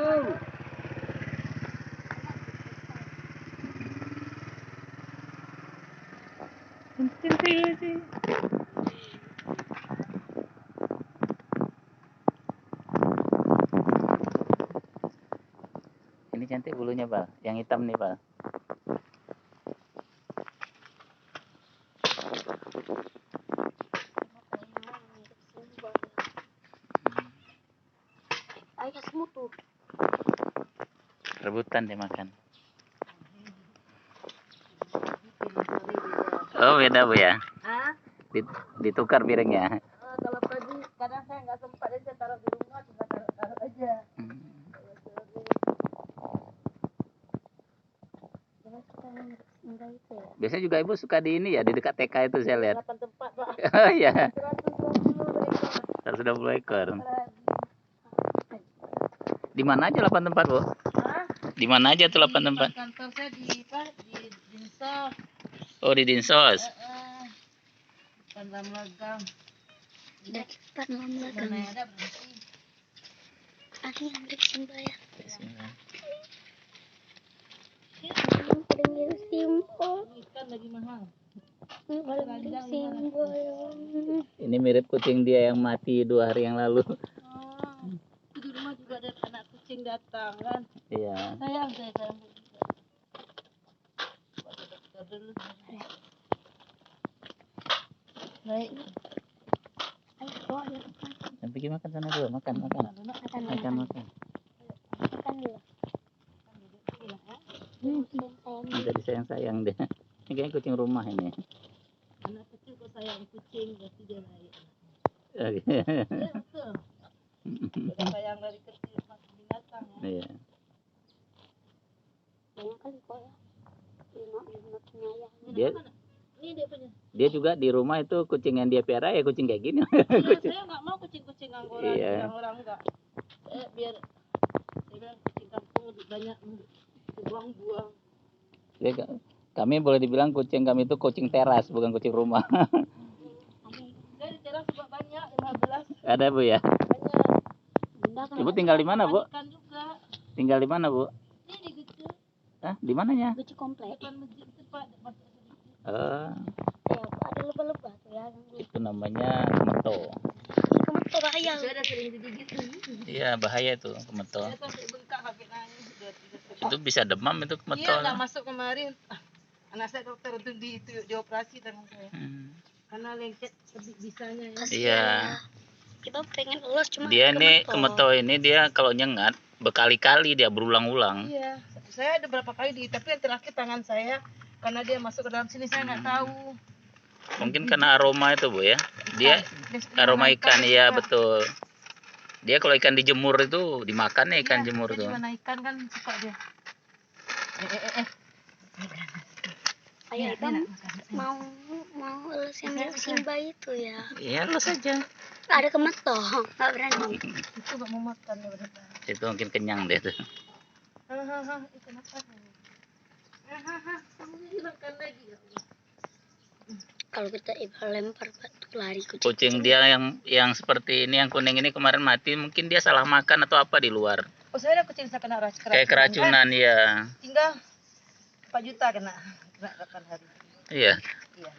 tuh. Ini cantik bulunya, Pak. Yang hitam nih, Pak. Ayah semua tuh. Rebutan dia makan. Oh, beda, Bu ya? Ah, Ditukar piringnya. kalau pagi kadang saya nggak sempat, jadi saya taruh di rumah, tinggal taruh aja. Biasanya juga Ibu suka di ini ya, di dekat TK itu saya lihat. 8 tempat, Pak. Oh iya, 120 ekor. 120 ekor. Di mana aja 8 tempat, Bu? Hah? Di mana aja tuh 8 tempat? Kantor saya di Dinsos. Oh, di Dinsos. Depan Lamlegam. Depan Lamlegam. Mana ada berhenti. Ada yang di Simbaya. Bismillah. Paling simpel. Ikan lagi mahal. Paling simpel. Ini mirip kucing dia yang mati 2 hari yang lalu. Oh, di rumah juga ada anak kucing datang kan. Iya. Sayang saya juga. Dulu. Baik. Ayo bawa ya. Dan pergi makan sana dulu, makan. Makan dulu. Udah disayang-sayang deh. Ini kayaknya kucing rumah ini. Anak kecil kok sayang kucing, berarti dia baik. Oke. Iya betul. Udah sayang dari kecil sama binatang ya. Iya. Banyak kali kok ya. Lima penyayang. Ini dia punya. Dia juga di rumah itu kucing yang dia piara ya kucing kayak gini. Iya, saya nggak mau kucing-kucing Anggora, Iya. orang enggak. Biar saya bilang kucing kampung lebih banyak buang-buang. Kami boleh dibilang kucing kami itu kucing teras, bukan kucing rumah. Saya di teras juga banyak, 15. Ada, Bu ya? Banyak. Ibu tinggal di mana, Bu? Ikan juga. Tinggal di mana, Bu? Ini di Gucu. Hah, di mananya? Lucu komplek. Depan masjid itu Pak, masuk Oh, Ya, ada lebah-lebah tuh ya. itu namanya kemeto. Kemeto bahaya. Saya udah sering digigit. Iya, bahaya itu kemeto. Saya sampai bengkak sampai nangis udah 3 Itu bisa demam itu kemeto. Iya, nggak masuk kemarin. Anak saya dokter untuk dioperasi tangan saya. Karena lengket bisanya ya. Iya. Kita pengen lulus cuma Dia ini kemeto ini dia kalau nyengat berkali-kali dia berulang-ulang. Iya, saya ada berapa kali tapi yang terakhir tangan saya karena dia masuk ke dalam sini saya nggak tahu. Mungkin karena aroma itu, Bu ya. Dia aroma ikan, iya betul. Dia kalau ikan dijemur itu dimakan ya ikan jemur tuh. Mana ikan kan suka dia. Ayah Ibam mau lulus yang mirip Simba itu ya. Iya, lu saja. Ada kemeto, nggak berani. Itu nggak mau makan ya berarti. Itu mungkin kenyang deh tuh. Itu makan. Kamu hilangkan lagi ya. Kalau kita lempar batu lari Kucing dia yang seperti ini yang kuning ini kemarin mati, mungkin dia salah makan atau apa di luar. Oh, saya ada kucing saya kena keracunan. Kayak keracunan kan? ya. Tinggal 4 juta kena 8 hari. Iya. Iya.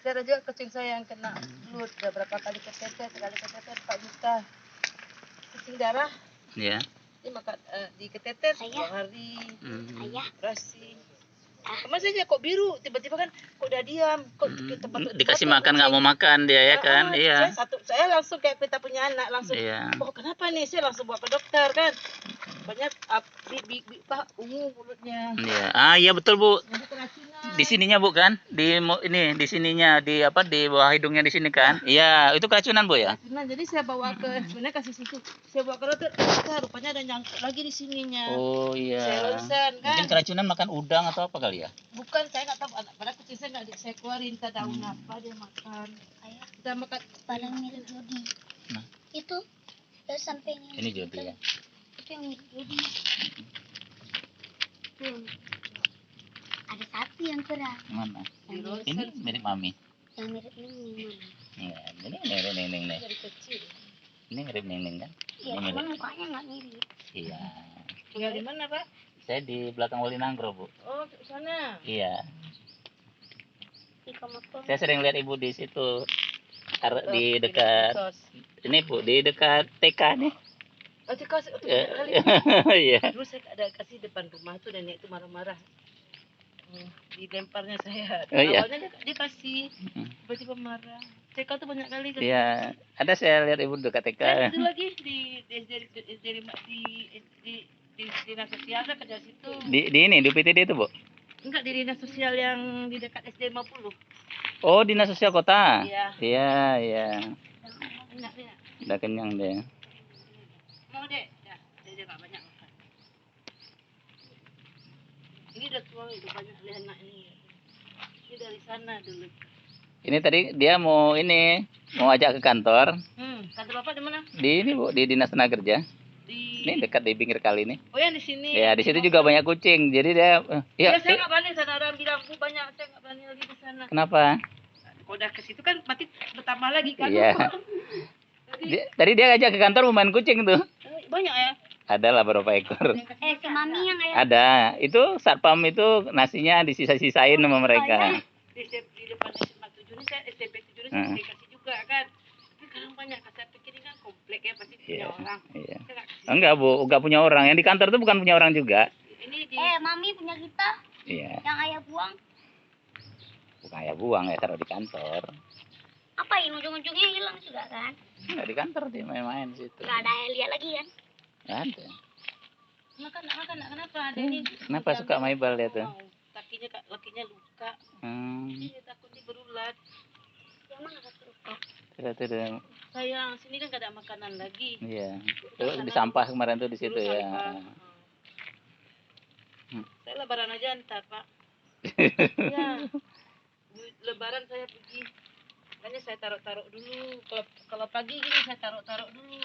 Saya ada juga kucing saya yang kena belut, udah berapa kali ketetes, sekali ketetes 4 juta. Kucing darah. Iya. Ini makan di ketetes 2 hari. Ayah. Operasi. Kemarin saya kok biru, tiba-tiba kan kok udah diam, kok dikasih makan nggak mau makan dia ya kan, iya. Saya langsung kayak kita punya anak langsung, iya. Oh kenapa nih, saya langsung bawa ke dokter kan, banyak ungu mulutnya. Iya, iya betul Bu. Jadi keracunan. Di sininya Bu kan, di sininya di bawah hidungnya di sini kan, iya itu keracunan Bu ya. Keracunan, jadi saya bawa ke sebenarnya kasih situ, saya bawa ke dokter, rupanya ada nyangkut lagi di sininya. Oh iya. Saya ronsen kan. Mungkin keracunan makan udang atau apa kali ya? Bukan, saya nggak tahu. Pada kucing saya nggak saya keluarin ke daun apa dia makan. Ayah, kita makan paling mirip Jody. Nah. Itu dari samping ini Jody ya. Itu yang mirip Jody. Ada satu yang kurang. Mana? Ini mirip Mami. Yang mirip ini mana? Iya, ini mirip Neng Neng. dari kecil. Ini mirip Neng Neng kan? Ya, Ini cuman mirip. mukanya nggak mirip. Iya. Tinggal di mana, Pak? Saya di belakang Walinangro, Bu. Oh, di sana. Iya. Di Komodo. Saya sering lihat Ibu di situ. Di dekat Sos. ini, Bu, di dekat TK nih. Oh, di kos itu Eh, banyak kali. Iya. Dulu saya ada kasih depan rumah tuh, nenek itu marah-marah. Dilemparnya saya. Oh, iya. Awalnya dia kasih, tiba-tiba marah. TK tuh banyak kali kan. Iya. Ada saya lihat Ibu dekat TK. Saya itu lagi di dinas sosial saya kerja situ. Di ini, di PTD itu, Bu. Enggak, di dinas sosial yang di dekat SD 50. Oh, Dinas Sosial Kota. Iya. Iya, iya. Banyak ya. Udah kenyang deh. Mau deh, ya, dia nggak banyak makan. Ini udah tua, udah banyak lihat anak ini. Ini dari sana dulu. Ini tadi dia mau ajak ke kantor. Kantor bapak di mana? Di ini, Bu, di Dinas Tenaga Kerja. Di. Ini dekat di pinggir kali ini. Oh, yang di sini. Ya, di situ juga banyak kucing. Jadi dia Ya, saya nggak berani sana, orang bilang Bu banyak, saya nggak berani lagi di sana. kenapa? Kalau udah ke situ kan berarti bertambah lagi kan? Iya. Tadi dia ngajak ke kantor mau main kucing tuh. Banyak ya. Ada lah beberapa ekor. Si mami yang ayah. Ada. Itu satpam itu nasinya disisa-sisain sama mereka. Di depan SMA 7 ini saya SMP 7 ini saya kasih juga kan. Tapi sekarang banyak, saya pikir ini kan komplek ya pasti punya Iya. orang. Iya. Saya nggak kasih. Enggak, Bu, enggak punya orang. Yang di kantor itu bukan punya orang juga. Ini di Mami punya kita Iya. yang ayah buang. Bukan ya buang ya taruh di kantor. Apain ujung-ujungnya hilang juga kan? Enggak di kantor dia main-main di situ. Gak ada yang lihat lagi kan? Nggak ada. makan kenapa ada ini? Kenapa suka maibal dia tuh? Lakinya luka. Iya, takut dia berulat. Yang mana kasih luka? Tidak. Sayang, sini kan gak ada makanan lagi. Iya. Tuh di sampah kemarin tuh di situ Dulu ya. sampah. Saya lebaran aja ntar, Pak. Ya. Lebaran saya pergi. Makanya saya taruh-taruh dulu. Kalau pagi gini saya taruh-taruh dulu.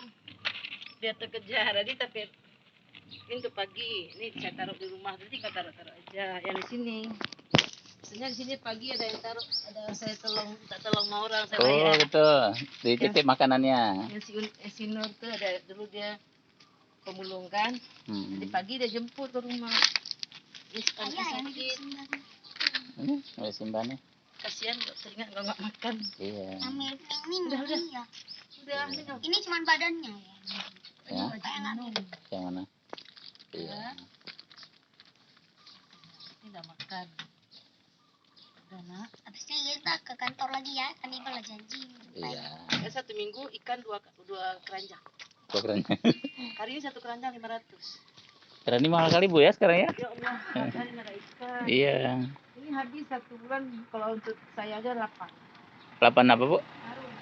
Biar terkejar. Jadi tapi ini untuk pagi. Ini saya taruh di rumah. Jadi tinggal taruh-taruh aja. Yang di sini. Biasanya di sini pagi ada yang taruh. Ada saya minta tolong sama orang. Saya Oh bayar. betul. Dititip makanannya. Yang si Nur tuh ada dulu dia pemulung kan. Jadi pagi dia jemput ke rumah. Dia sekarang sakit. Ini ada simpannya. Kasihan teringat nggak makan. Iya. Yang mirip ini Udah. ya. Udah, Ini cuma badannya ya. Ya. Kayak nggak mirip. Yang mana? Iya. ini udah makan. Udah nak. Habisnya kita ke kantor lagi ya. Kan Ibu lah janji. Iya. Satu minggu ikan dua keranjang. Kok kerennya. Hari ini satu keranjang 500. Keren ini mahal kali Bu ya sekarang ya? Ya Allah, hari ini ada ikan. Iya. Ini habis 1 bulan kalau untuk saya aja 8. 8 apa Bu? Harum.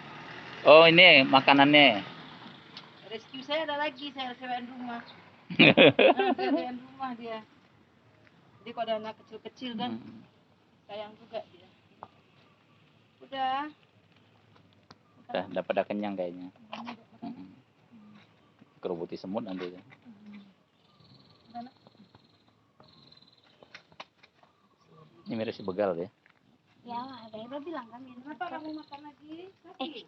Oh ini makanannya. Rescue saya ada lagi, saya sewain rumah. Sewain rumah dia. Jadi kalau ada anak kecil-kecil kan, sayang juga dia. Udah. Udah pada kenyang kayaknya. Kerubuti semut nanti. Ini mirip si begal ya. Ya, ada Ibu bilang kan mirip. Kenapa kamu makan lagi?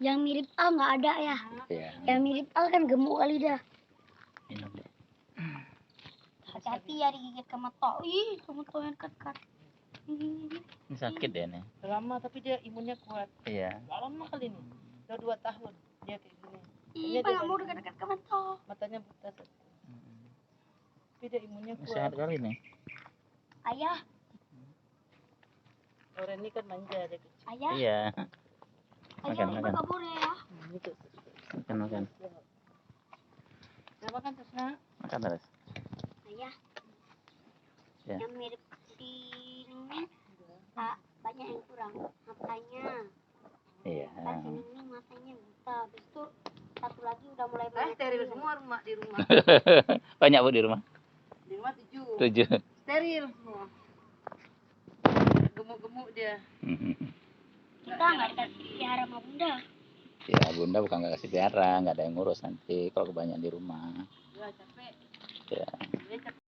Yang mirip Al nggak ada ya. Iya. Yang mirip Al kan gemuk kali dah. Minum deh. Hati-hati ya digigit kemetok. Ih, kemetok yang dekat. Ini sakit ya nih. Lama tapi dia imunnya kuat. Iya. Gak lama kali ini. Udah 2 tahun dia kayak gini. Ih, Pak nggak mau dekat-dekat kemetok. Matanya buta. Tapi dia imunnya Sehat kuat. kali nih. Ayah, Orang ini kan manja dia kecil. ayah, Iya. ayah, Makan, Ibu makan. nggak boleh ya. Gitu. Makan. Nah, makan terus nak. Makan terus. Ayah, Ya. yang mirip si Nini, Pak, banyak yang kurang. Matanya. Iya. Kan si Nini matanya buta. Habis itu satu lagi udah mulai Steril semua rumah di rumah. Banyak Bu di rumah. Di rumah 7. 7. Steril semua. Gemuk-gemuk dia. Kita nggak dikasih pelihara sama bunda. Ya Bunda bukan nggak kasih pelihara, nggak ada yang ngurus nanti kalau kebanyakan di rumah. Ya capek. Ya.